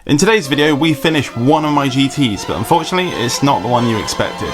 In today's video we finish one of my GTs, but unfortunately it's not the one you expected.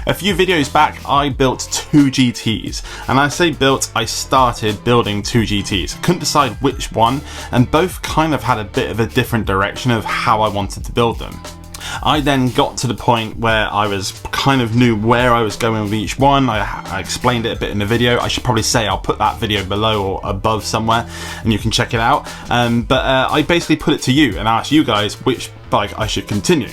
A few videos back I built two GTs, and I say built, I started building two GTs. I couldn't decide which one, and both kind of had a bit of a different direction of how I wanted to build them. I then got to the point where I was kind of knew where I was going with each one. I explained it a bit in the video. I should probably say I'll put that video below or above somewhere and you can check it out. But I basically put it to you and asked you guys which bike I should continue.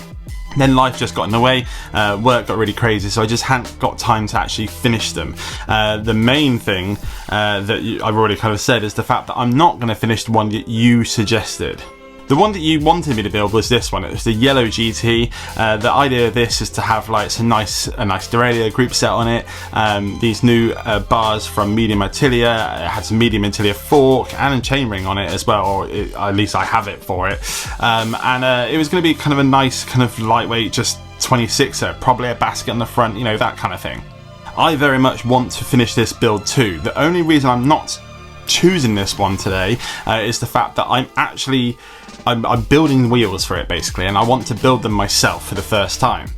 Then life just got in the way, work got really crazy, so I just hadn't got time to actually finish them. The main thing that I've already kind of said is the fact that I'm not going to finish the one that you suggested. The one that you wanted me to build was this one. It was the yellow GT. The idea of this is to have like a nice derailleur group set on it. These new bars from Medium Atelier. It had some Medium Atelier fork and a chainring on it as well, or at least I have it for it. And it was going to be kind of a nice kind of lightweight, just 26er, probably a basket on the front, you know, that kind of thing. I very much want to finish this build too. The only reason I'm not choosing this one today is the fact that I'm building wheels for it basically, and I want to build them myself for the first time.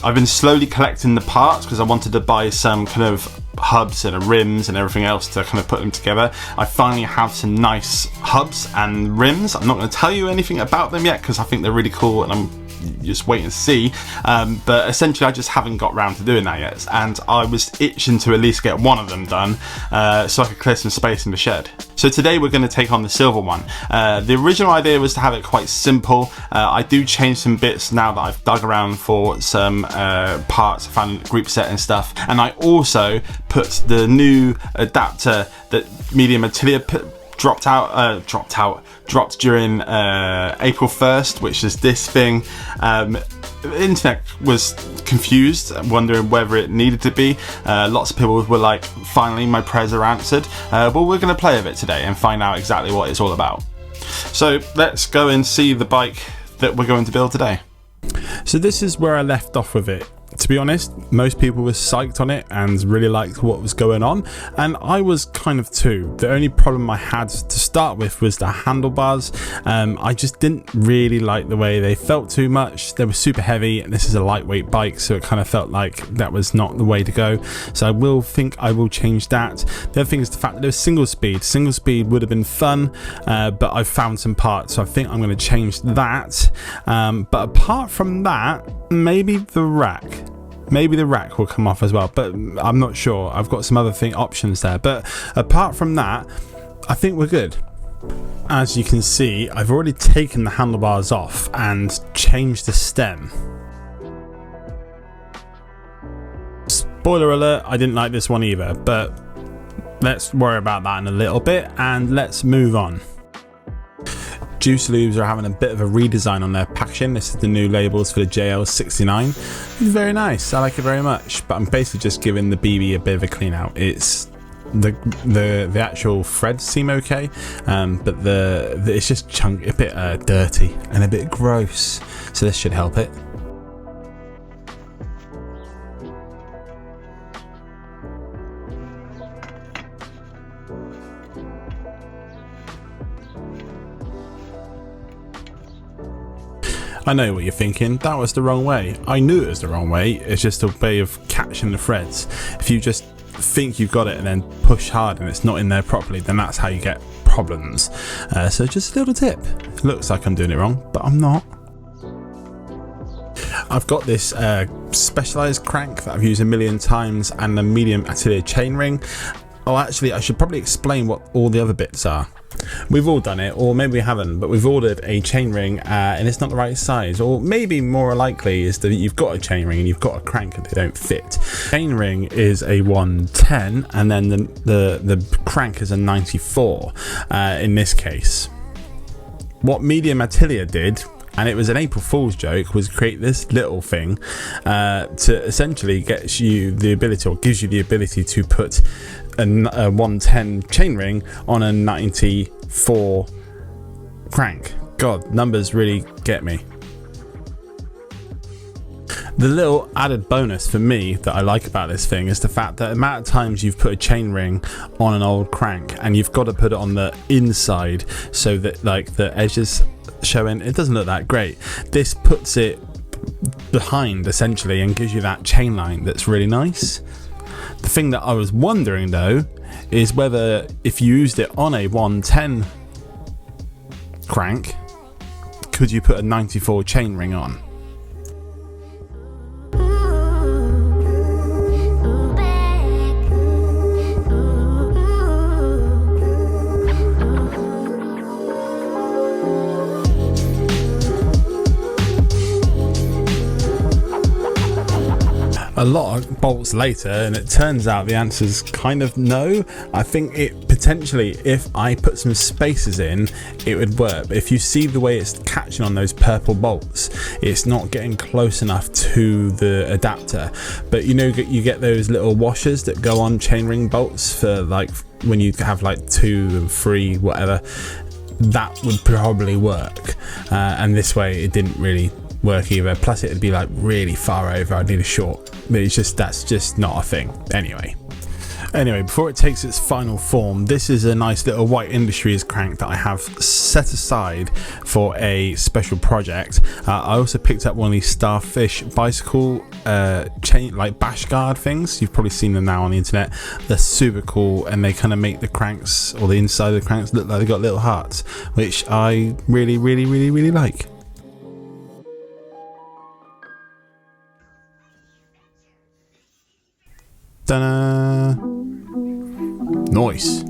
I've been slowly collecting the parts because I wanted to buy some kind of hubs and rims and everything else to kind of put them together. I finally have some nice hubs and rims. I'm not going to tell you anything about them yet because I think they're really cool and I'm just wait and see, but essentially I just haven't got round to doing that yet, and I was itching to at least get one of them done so I could clear some space in the shed. So today we're going to take on the silver one. The original idea was to have it quite simple. I do change some bits now that I've dug around for some parts, I found a group set and stuff, and I also put the new adapter that Medium Atelier dropped during April 1st, which is this thing. The internet was confused, wondering whether it needed to be. Lots of people were like, finally my prayers are answered. But we're going to play with it today and find out exactly what it's all about. So let's go and see the bike that we're going to build today. So this is where I left off with it. To be honest, most people were psyched on it and really liked what was going on, and I was kind of too. The only problem I had to start with was the handlebars. I just didn't really like the way they felt too much. They were super heavy, and this is a lightweight bike, so it kind of felt like that was not the way to go. So I will change that. The other thing is the fact that it was single speed. Single speed would have been fun, but I've found some parts, so I think I'm going to change that. But apart from that, maybe the rack. Maybe the rack will come off as well, but I'm not sure. I've got some other options there, but apart from that, I think we're good. As you can see, I've already taken the handlebars off and changed the stem. Spoiler alert, I didn't like this one either, but let's worry about that in a little bit and let's move on. Juice Lubes are having a bit of a redesign on their packaging. This is the new labels for the JL69. It's very nice, I like it very much, but I'm basically just giving the BB a bit of a clean out. It's the actual threads seem okay, but it's just a bit dirty and a bit gross, so this should help it. I know what you're thinking, that was the wrong way. I knew it was the wrong way, it's just a way of catching the threads. If you just think you've got it and then push hard and it's not in there properly, then that's how you get problems. So just a little tip. Looks like I'm doing it wrong, but I'm not. I've got this specialised crank that I've used a million times and the Medium Atelier chainring. Oh, actually, I should probably explain what all the other bits are. We've all done it, or maybe we haven't, but we've ordered a chainring and it's not the right size, or maybe more likely is that you've got a chainring and you've got a crank and they don't fit. Chainring is a 110 and then the crank is a 94 in this case. What Medium Atelier did, and it was an April Fool's joke, was create this little thing to essentially get you the ability, or gives you the ability to put a 110 chainring on a 94 crank. God, numbers really get me. The little added bonus for me that I like about this thing is the fact that the amount of times you've put a chainring on an old crank and you've got to put it on the inside so that like the edges showing, it doesn't look that great. This puts it behind essentially and gives you that chain line that's really nice. The thing that I was wondering though is whether if you used it on a 110 crank, could you put a 94 chainring on? A lot of bolts later and it turns out the answer's kind of no. I think it potentially, if I put some spacers in, it would work. But if you see the way it's catching on those purple bolts, it's not getting close enough to the adapter. But you know, you get those little washers that go on chainring bolts for like when you have like 2 and 3 whatever, that would probably work. And this way it didn't really work either. Plus it'd be like really far over. I'd need a short, but it's just, that's just not a thing. Anyway, before it takes its final form, this is a nice little White Industries crank that I have set aside for a special project. I also picked up one of these Starfish bicycle chain, like bash guard things. You've probably seen them now on the internet. They're super cool and they kind of make the cranks, or the inside of the cranks, look like they've got little hearts, which I really like. Ta-da! Nice.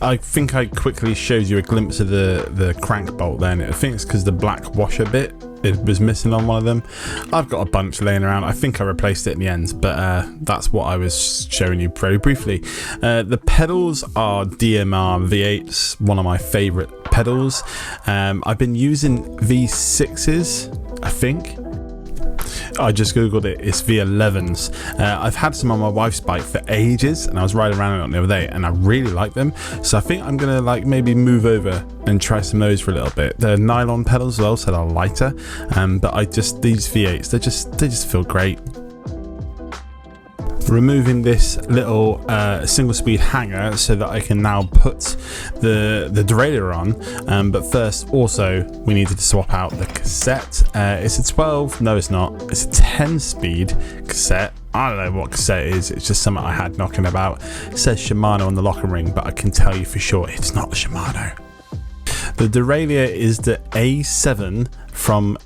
I think I quickly showed you a glimpse of the crank bolt then. I think it's because the black washer bit, it was missing on one of them. I've got a bunch laying around. I think I replaced it in the end, but that's what I was showing you very briefly. The pedals are DMR V8s, one of my favorite pedals. I've been using V6s, I think. I just googled it, it's V11s. I've had some on my wife's bike for ages and I was riding around on it the other day and I really like them, so I think I'm gonna like maybe move over and try some of those for a little bit. They're nylon pedals as well, so they're lighter, but these V8s, they just feel great. Removing this little single speed hanger so that I can now put the derailleur on, but first also we needed to swap out the cassette. It's a 12, no it's not, it's a 10 speed cassette. I don't know what cassette it is, it's just something I had knocking about. It says Shimano on the locking ring, but I can tell you for sure it's not the Shimano. The derailleur is the A7 from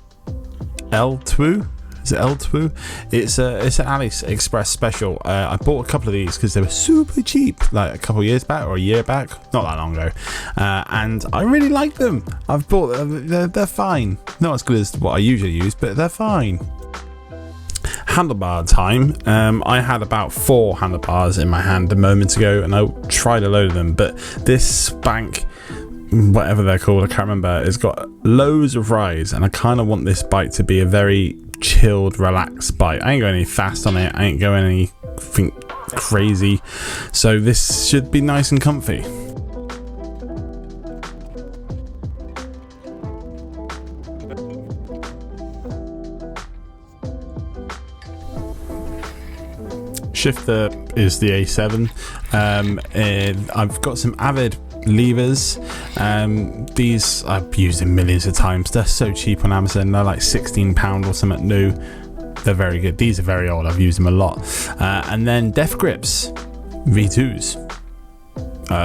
L2. Is it L2? It's an AliExpress special. I bought a couple of these because they were super cheap, like a couple of years back or a year back, not that long ago, and I really like them. I've bought them. They're fine. Not as good as what I usually use, but they're fine. Handlebar time. I had about 4 handlebars in my hand a moment ago, and I tried a load of them, but this Spank, whatever they're called, I can't remember, it's got loads of rise, and I kind of want this bike to be a very chilled, relaxed bike. I ain't going any fast on it, I ain't going anything crazy, so this should be nice and comfy. Shifter is the A7. I've got some Avid levers. These I've used in millions of times. They're so cheap on Amazon. They're like £16 or something new. They're very good. These are very old. I've used them a lot. And then Def Grips V2s.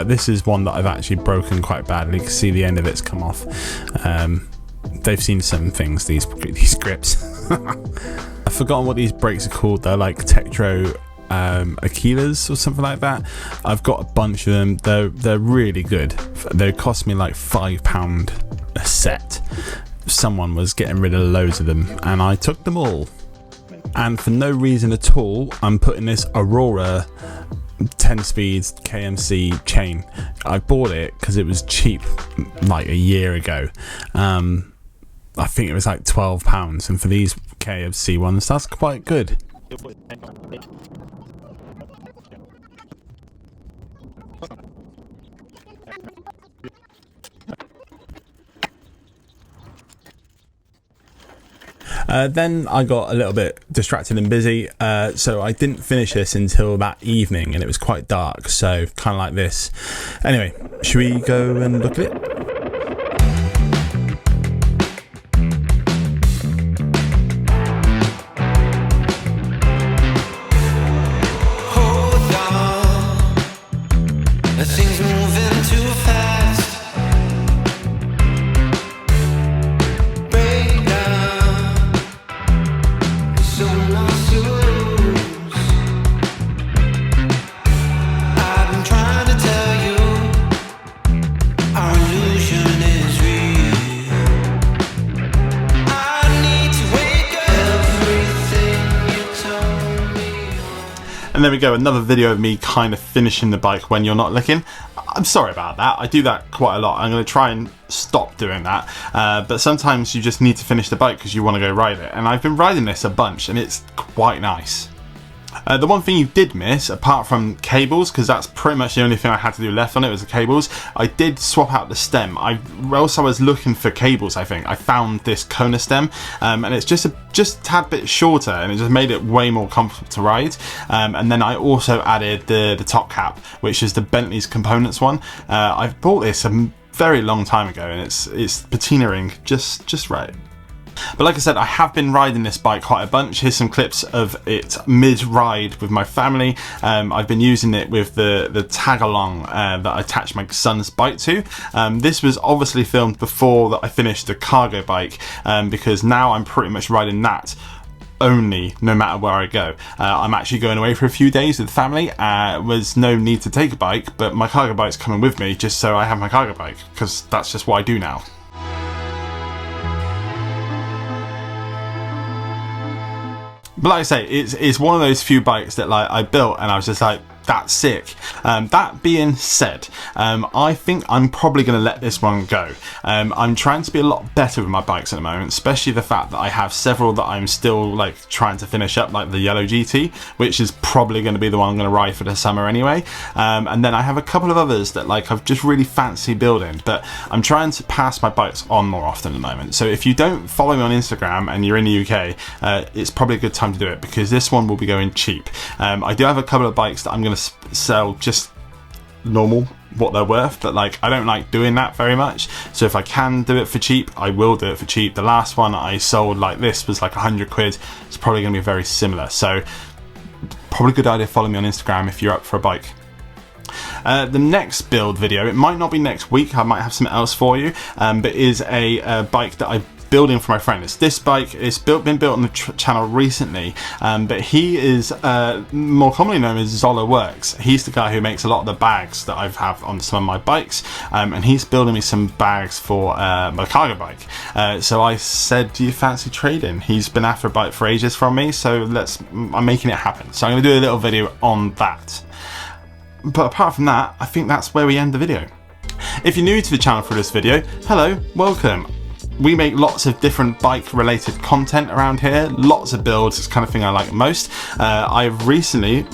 This is one that I've actually broken quite badly. You can see the end of it's come off. They've seen some things, these grips. I've forgotten what these brakes are called. They're like Tektro Aquilas or something like that. I've got a bunch of them. They're really good. They cost me like £5 a set. Someone was getting rid of loads of them and I took them all. And for no reason at all, I'm putting this Aurora 10 speeds KMC chain. I bought it because it was cheap like a year ago. I think it was like £12, and for these KFC ones, that's quite good. Then I got a little bit distracted and busy, so I didn't finish this until that evening, and it was quite dark, so kind of like this. Anyway, should we go and look at it? And there we go, another video of me kind of finishing the bike when you're not looking. I'm sorry about that, I do that quite a lot. I'm going to try and stop doing that, but sometimes you just need to finish the bike because you want to go ride it. And I've been riding this a bunch and it's quite nice. The one thing you did miss, apart from cables, because that's pretty much the only thing I had to do left on it was the cables, I did swap out the stem. Whilst I was looking for cables, I think I found this Kona stem, and it's just a tad bit shorter, and it just made it way more comfortable to ride. And then I also added the top cap, which is the Bentley's Components one. I bought this a very long time ago, and it's patinaing just right. But like I said, I have been riding this bike quite a bunch. Here's some clips of it mid-ride with my family. I've been using it with the tag-along that I attached my son's bike to. This was obviously filmed before that I finished the cargo bike, because now I'm pretty much riding that only, no matter where I go. I'm actually going away for a few days with family. Was no need to take a bike, but my cargo bike's coming with me just so I have my cargo bike, because that's just what I do now. But like I say, it's one of those few bikes that like I built and I was just like, that's sick. That being said, I think I'm probably going to let this one go. I'm trying to be a lot better with my bikes at the moment, especially the fact that I have several that I'm still like trying to finish up, like the yellow GT, which is probably going to be the one I'm going to ride for the summer anyway. And then I have a couple of others that like I've just really fancy building, but I'm trying to pass my bikes on more often at the moment. So if you don't follow me on Instagram and you're in the UK, it's probably a good time to do it, because this one will be going cheap. I do have a couple of bikes that I'm going to sell just normal what they're worth, but like I don't like doing that very much, so if I can do it for cheap, I will do it for cheap. The last one I sold like this was like 100 quid. It's probably going to be very similar, so probably a good idea to follow me on Instagram if you're up for a bike. The next build video, it might not be next week, I might have something else for you, but is a bike that I building for my friend. It's this bike. It's been built on the channel recently, but he is more commonly known as Zola Works. He's the guy who makes a lot of the bags that I have on some of my bikes, and he's building me some bags for my cargo bike. So I said, do you fancy trading? He's been after a bike for ages from me, so I'm making it happen. So I'm going to do a little video on that. But apart from that, I think that's where we end the video. If you're new to the channel for this video, hello, welcome. We make lots of different bike related content around here, lots of builds, it's the kind of thing I like most. Last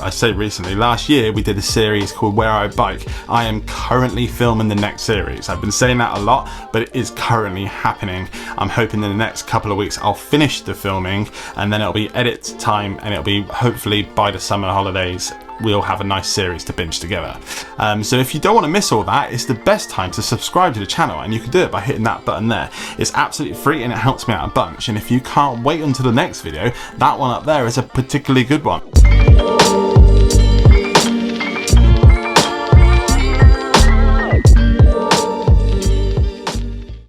year we did a series called Where I Bike. I am currently filming the next series. I've been saying that a lot, but it is currently happening. I'm hoping in the next couple of weeks I'll finish the filming, and then it'll be edit time, and it'll be hopefully by the summer holidays we'll have a nice series to binge together. So if you don't want to miss all that, it's the best time to subscribe to the channel, and you can do it by hitting that button there. It's absolutely free and it helps me out a bunch, and if you can't wait until the next video, that one up there is a particularly good one.